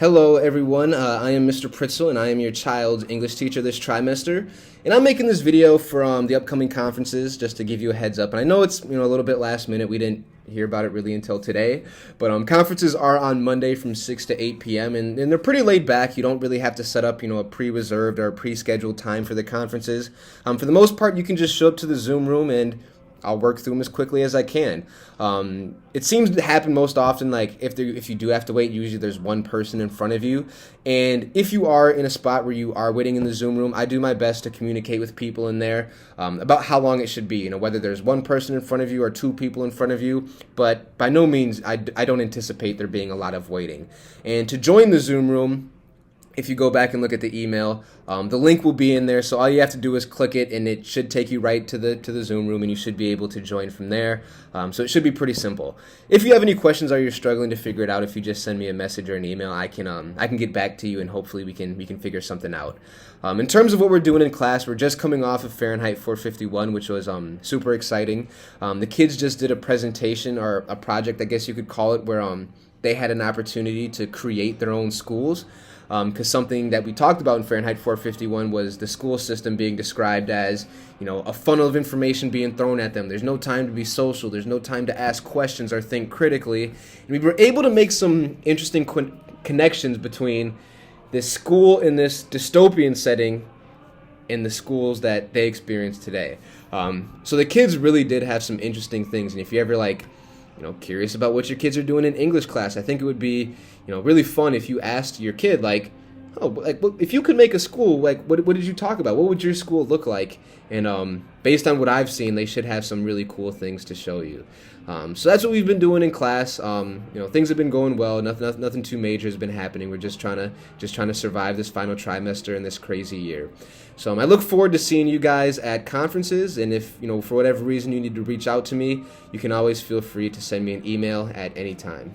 Hello everyone, I am Mr. Pritzel and I am your child's English teacher this trimester, and I'm making this video from the upcoming conferences just to give you a heads up. And I know it's a little bit last minute, we didn't hear about it really until today, but conferences are on Monday from 6 to 8 p.m. and they're pretty laid back. You don't really have to set up a pre-reserved or a pre-scheduled time for the conferences. For the most part, you can just show up to the Zoom room and I'll work through them as quickly as I can. It seems to happen most often, like if you do have to wait, usually there's one person in front of you. And if you are in a spot where you are waiting in the Zoom room, I do my best to communicate with people in there about how long it should be, whether there's one person in front of you or two people in front of you. But by no means, I don't anticipate there being a lot of waiting. And to join the Zoom room, if you go back and look at the email, the link will be in there, so all you have to do is click it and it should take you right to the Zoom room and you should be able to join from there. So it should be pretty simple. If you have any questions or you're struggling to figure it out, if you just send me a message or an email, I can get back to you and hopefully we can figure something out. In terms of what we're doing in class, we're just coming off of Fahrenheit 451, which was super exciting. The kids just did a presentation or a project, I guess you could call it, where they had an opportunity to create their own schools. Because something that we talked about in Fahrenheit 451 was the school system being described as, a funnel of information being thrown at them. There's no time to be social. There's no time to ask questions or think critically. And we were able to make some interesting connections between this school in this dystopian setting and the schools that they experience today. So the kids really did have some interesting things. And if you ever curious about what your kids are doing in English class, I think it would be, really fun if you asked your kid, if you could make a school, what did you talk about? What would your school look like? And based on what I've seen, they should have some really cool things to show you. So that's what we've been doing in class. Things have been going well. Nothing too major has been happening. We're just trying to survive this final trimester and this crazy year. So I look forward to seeing you guys at conferences. And if for whatever reason you need to reach out to me, you can always feel free to send me an email at any time.